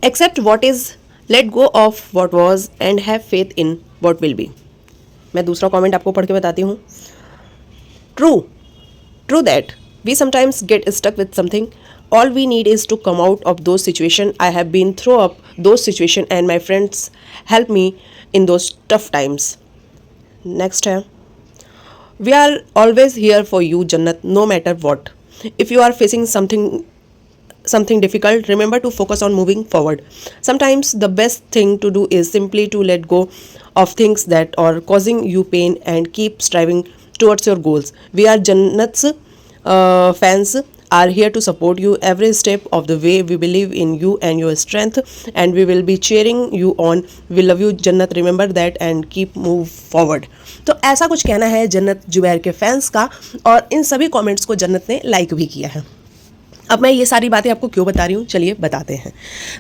Accept what is, let go of what was and have faith in what will be. मैं दूसरा comment आपको पढ़ के बताती हूँ। True that we sometimes get stuck with something. All we need is to come out of those situations. I have been through up those situations and my friends help me in those tough times. Next है, we are always here for you, Jannat, no matter what. If you are facing something difficult, remember to focus on moving forward. Sometimes the best thing to do is simply to let go of things that are causing you pain and keep striving towards your goals. We are Jannat's fans are here to support you every step of the way. We believe in you and your strength and we will be cheering you on. We love you, Jannat, remember that and keep move forward. तो ऐसा कुछ कहना है जन्नत जुबैर के fans का, और इन सभी कमेंट्स को जन्नत ने लाइक भी किया है। अब मैं ये सारी बातें आपको क्यों बता रही हूँ, चलिए बताते हैं।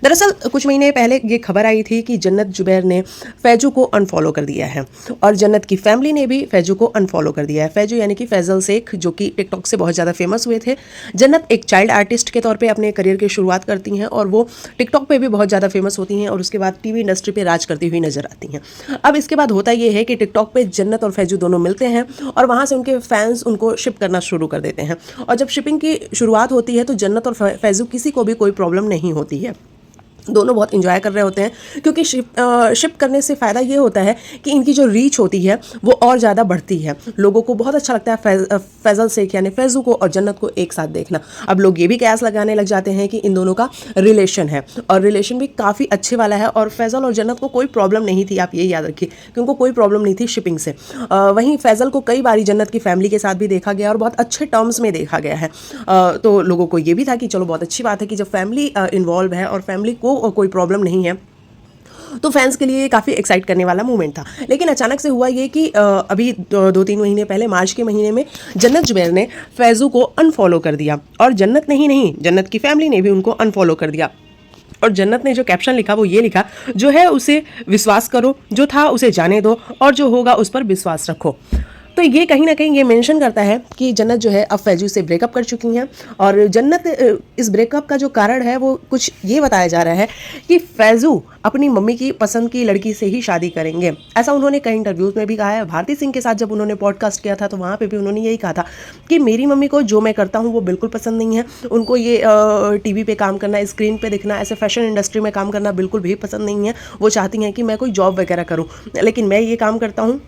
दरअसल कुछ महीने पहले ये खबर आई थी कि जन्नत जुबैर ने फैजू को अनफॉलो कर दिया है और जन्नत की फैमिली ने भी फैजू को अनफॉलो कर दिया है। फैजू यानी कि फैजल शेख, जो कि टिकटॉक से बहुत ज़्यादा फेमस हुए थे। जन्नत एक चाइल्ड आर्टिस्ट के तौर पर अपने करियर की शुरुआत करती हैं और वो टिकटॉक पर भी बहुत ज़्यादा फेमस होती हैं और उसके बाद टीवी इंडस्ट्री पर राज करती हुई नजर आती हैं। अब इसके बाद होता ये है कि टिकटॉक पर जन्नत और फैजू दोनों मिलते हैं और वहाँ से उनके फैंस उनको शिप करना शुरू कर देते हैं, और जब शिपिंग की शुरुआत होती है तो जन्नत और फैजू किसी को भी कोई प्रॉब्लम नहीं होती है। दोनों बहुत इंजॉय कर रहे होते हैं क्योंकि शिप करने से फ़ायदा ये होता है कि इनकी जो रीच होती है वो और ज़्यादा बढ़ती है। लोगों को बहुत अच्छा लगता है फैजल शेख यानी फैजू को और जन्नत को एक साथ देखना। अब लोग ये भी कयास लगाने लग जाते हैं कि इन दोनों का रिलेशन है और रिलेशन भी काफ़ी अच्छे वाला है, और फैजल और जन्नत को कोई प्रॉब्लम नहीं थी, आप ये याद रखिए कि उनको कोई प्रॉब्लम नहीं थी शिपिंग से। वहीं फैजल को कई बारी जन्नत की फैमिली के साथ भी देखा गया और बहुत अच्छे टर्म्स में देखा गया है। तो लोगों को ये भी था कि चलो बहुत अच्छी बात है कि जब फैमिली इन्वॉल्व है और फैमिली को कोई प्रॉब्लम नहीं है, तो फैंस के लिए ये काफ़ी एक्साइट करने वाला मूवमेंट था। लेकिन अचानक से हुआ ये कि अभी 2-3 महीने पहले मार्च के महीने में जन्नत जुबैर ने फैजू को अनफॉलो कर दिया, और जन्नत नहीं जन्नत की फैमिली ने भी उनको अनफॉलो कर दिया। और जन्नत ने जो कैप्शन लिखा वो ये लिखा, जो है उसे विश्वास करो, जो था उसे जाने दो, और जो होगा उस पर विश्वास रखो। तो ये कहीं ना कहीं ये मेंशन करता है कि जन्नत जो है अब फैजू से ब्रेकअप कर चुकी हैं, और जन्नत इस ब्रेकअप का जो कारण है वो कुछ ये बताया जा रहा है कि फैजू अपनी मम्मी की पसंद की लड़की से ही शादी करेंगे। ऐसा उन्होंने कई इंटरव्यूज़ में भी कहा है। भारती सिंह के साथ जब उन्होंने पॉडकास्ट किया था तो वहाँ पे भी उन्होंने यही कहा था कि मेरी मम्मी को जो मैं करता हूँ वो बिल्कुल पसंद नहीं है, उनको ये टीवी पे काम करना, स्क्रीन पे दिखना, ऐसे फैशन इंडस्ट्री में काम करना बिल्कुल भी पसंद नहीं है। वो चाहती हैं कि मैं कोई जॉब वगैरह करूँ, लेकिन मैं ये काम करता हूँ।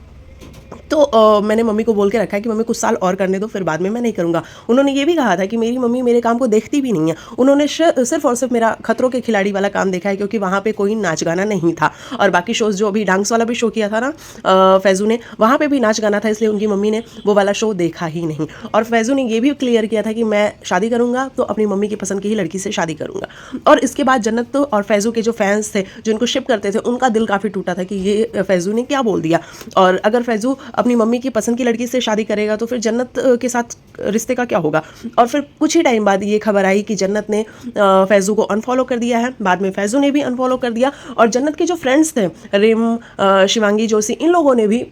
तो मैंने मम्मी को बोल के रखा है कि मम्मी कुछ साल और करने दो, फिर बाद में मैं नहीं करूँगा। उन्होंने ये भी कहा था कि मेरी मम्मी मेरे काम को देखती भी नहीं है, उन्होंने सिर्फ और सिर्फ मेरा खतरों के खिलाड़ी वाला काम देखा है, क्योंकि वहाँ पे कोई नाच गाना नहीं था, और बाकी शोज़ जो अभी डांस वाला भी शो किया था ना फैजू ने, वहाँ पे भी नाच गाना था, इसलिए उनकी मम्मी ने वो वाला शो देखा ही नहीं। और फैजू ने ये भी क्लियर किया था कि मैं शादी करूँगा तो अपनी मम्मी की पसंद की ही लड़की से शादी करूँगा। और इसके बाद जन्नत और फैजू के जो फैंस थे जो इनको शिप करते थे, उनका दिल काफ़ी टूटा था कि ये फैजू ने क्या बोल दिया, और अगर फैजू अपनी मम्मी की पसंद की लड़की से शादी करेगा तो फिर जन्नत के साथ रिश्ते का क्या होगा। और फिर कुछ ही टाइम बाद ये खबर आई कि जन्नत ने फैजू को अनफॉलो कर दिया है, बाद में फैजू ने भी अनफॉलो कर दिया, और जन्नत के जो फ्रेंड्स थे रिम, शिवांगी जोशी, इन लोगों ने भी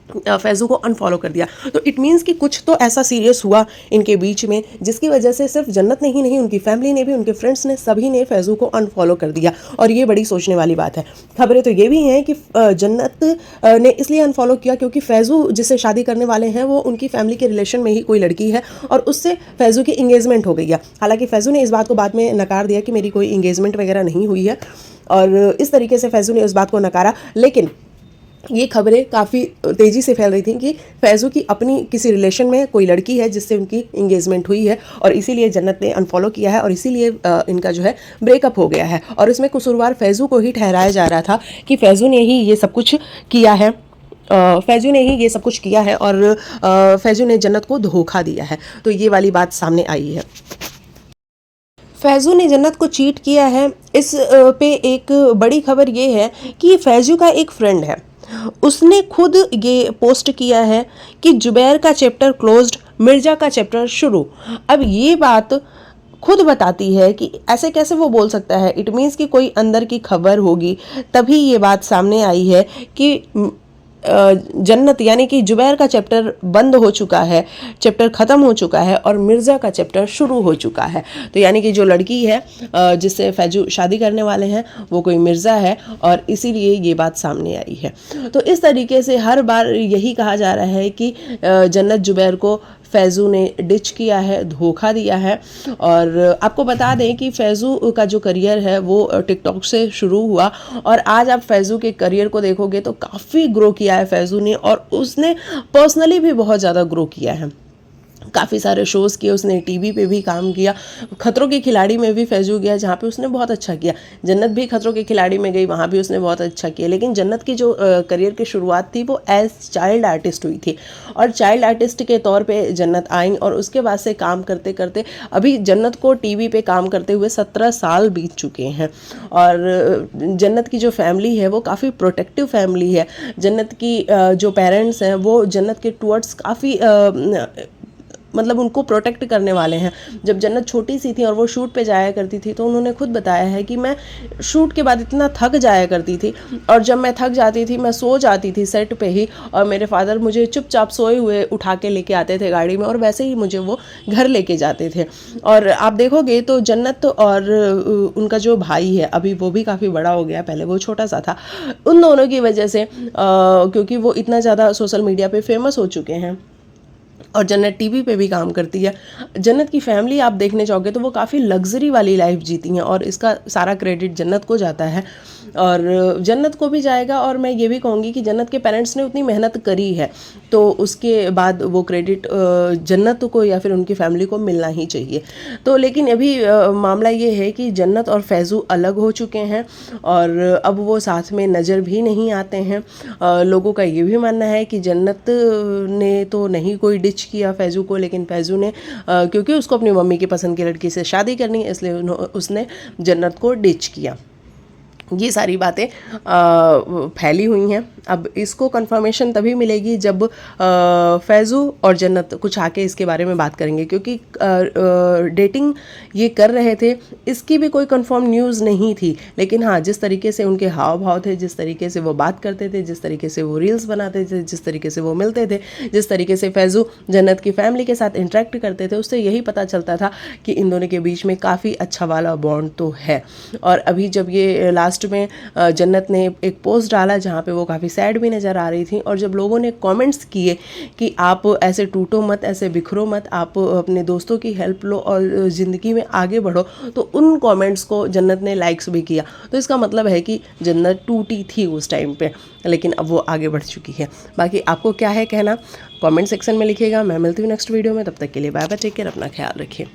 फैजू को अनफॉलो कर दिया। तो इट मीन्स कि कुछ तो ऐसा सीरियस हुआ इनके बीच में जिसकी वजह से सिर्फ जन्नत ने ही नहीं, उनकी फैमिली ने भी, उनके फ्रेंड्स ने, सभी ने फैजू को अनफॉलो कर दिया, और ये बड़ी सोचने वाली बात है। खबरें तो ये भी हैं कि जन्नत ने इसलिए अनफॉलो किया क्योंकि फैजू जिससे शादी करने वाले हैं वो उनकी फैमिली के रिलेशन में ही कोई लड़की है, और उससे फैजू की इंगेजमेंट हो गई है। हालांकि फैजू ने इस बात को बाद में नकार दिया कि मेरी कोई इंगेजमेंट वगैरह नहीं हुई है, और इस तरीके से फैजू ने उस बात को नकारा। लेकिन ये खबरें काफ़ी तेज़ी से फैल रही थी कि फैजू की अपनी किसी रिलेशन में कोई लड़की है जिससे उनकी इंगेजमेंट हुई है, और इसीलिए जन्नत ने अनफॉलो किया है, और इसीलिए इनका जो है ब्रेकअप हो गया है। और इसमें कसूरवार फैजू को ही ठहराया जा रहा था कि फैजू ने ही ये सब कुछ किया है, फैजू ने ही ये सब कुछ किया है, और फैजू ने जन्नत को धोखा दिया है। तो ये वाली बात सामने आई है। फैजू ने जन्नत को चीट किया है, इस पे एक बड़ी खबर ये है कि फैजू का एक फ्रेंड है, उसने खुद ये पोस्ट किया है कि जुबैर का चैप्टर क्लोज्ड, मिर्जा का चैप्टर शुरू। अब ये बात खुद बताती है कि ऐसे कैसे वो बोल सकता है। इट मीन्स कि कोई अंदर की खबर होगी, तभी ये बात सामने आई है कि जन्नत यानी कि जुबैर का चैप्टर बंद हो चुका है, चैप्टर ख़त्म हो चुका है और मिर्ज़ा का चैप्टर शुरू हो चुका है। तो यानी कि जो लड़की है जिससे फैजू शादी करने वाले हैं वो कोई मिर्ज़ा है और इसीलिए ये बात सामने आई है। तो इस तरीके से हर बार यही कहा जा रहा है कि जन्नत जुबैर को फैज़ू ने डिच किया है, धोखा दिया है। और आपको बता दें कि फैज़ू का जो करियर है वो टिकटॉक से शुरू हुआ और आज आप फैज़ू के करियर को देखोगे तो काफ़ी ग्रो किया है फैज़ू ने, और उसने पर्सनली भी बहुत ज़्यादा ग्रो किया है। काफ़ी सारे शोज़ किए उसने, टीवी पे भी काम किया, खतरों के खिलाड़ी में भी फैजू गया जहाँ पे उसने बहुत अच्छा किया। जन्नत भी खतरों के खिलाड़ी में गई, वहाँ भी उसने बहुत अच्छा किया। लेकिन जन्नत की जो करियर की शुरुआत थी वो एज चाइल्ड आर्टिस्ट हुई थी और चाइल्ड आर्टिस्ट के तौर पे जन्नत आई और उसके बाद से काम करते करते अभी जन्नत को टीवी पे काम करते हुए 17 साल बीत चुके हैं। और जन्नत की जो फैमिली है वो काफ़ी प्रोटेक्टिव फैमिली है। जन्नत की जो पेरेंट्स हैं वो जन्नत के टुवर्ड्स काफ़ी मतलब उनको प्रोटेक्ट करने वाले हैं। जब जन्नत छोटी सी थी और वो शूट पे जाया करती थी तो उन्होंने खुद बताया है कि मैं शूट के बाद इतना थक जाया करती थी और जब मैं थक जाती थी मैं सो जाती थी सेट पे ही, और मेरे फादर मुझे चुपचाप सोए हुए उठा के लेके आते थे गाड़ी में और वैसे ही मुझे वो घर लेके जाते थे। और आप देखोगे तो जन्नत और उनका जो भाई है अभी वो भी काफ़ी बड़ा हो गया, पहले वो छोटा सा था। उन दोनों की वजह से क्योंकि वो इतना ज़्यादा सोशल मीडिया पे फेमस हो चुके हैं और जन्नत टीवी पे भी काम करती है। जन्नत की फैमिली आप देखने जाओगे तो वो काफ़ी लग्जरी वाली लाइफ जीती हैं और इसका सारा क्रेडिट जन्नत को जाता है और जन्नत को भी जाएगा। और मैं ये भी कहूँगी कि जन्नत के पेरेंट्स ने उतनी मेहनत करी है तो उसके बाद वो क्रेडिट जन्नत को या फिर उनकी फैमिली को मिलना ही चाहिए। तो लेकिन अभी मामला ये है कि जन्नत और फैज़ू अलग हो चुके हैं और अब वो साथ में नज़र भी नहीं आते हैं। लोगों का ये भी मानना है कि जन्नत ने तो नहीं कोई डिच किया फैज़ू को, लेकिन फैज़ू ने क्योंकि उसको अपनी मम्मी की पसंद की लड़की से शादी करनी है इसलिए उसने जन्नत को डिच किया। ये सारी बातें फैली हुई हैं। अब इसको कंफर्मेशन तभी मिलेगी जब फैज़ू और जन्नत कुछ आके इसके बारे में बात करेंगे, क्योंकि डेटिंग ये कर रहे थे इसकी भी कोई कंफर्म न्यूज़ नहीं थी। लेकिन हाँ, जिस तरीके से उनके हाव भाव थे, जिस तरीके से वो बात करते थे, जिस तरीके से वो रील्स बनाते थे, जिस तरीके से वो मिलते थे, जिस तरीके से फैज़ू जन्नत की फैमिली के साथ इंटरेक्ट करते थे, उससे यही पता चलता था कि इन दोनों के बीच में काफ़ी अच्छा वाला बॉन्ड तो है। और अभी जब ये लास्ट में जन्नत ने एक पोस्ट डाला जहाँ पे वो काफ़ी सैड भी नज़र आ रही थी और जब लोगों ने कमेंट्स किए कि आप ऐसे टूटो मत, ऐसे बिखरो मत, आप अपने दोस्तों की हेल्प लो और ज़िंदगी में आगे बढ़ो, तो उन कमेंट्स को जन्नत ने लाइक्स भी किया। तो इसका मतलब है कि जन्नत टूटी थी उस टाइम पे, लेकिन अब वो आगे बढ़ चुकी है। बाकी आपको क्या है कहना कमेंट सेक्शन में लिखिएगा। मैं मिलती हूँ नेक्स्ट वीडियो में, तब तक के लिए बाय बाय, टेक केयर, अपना ख्याल रखिए।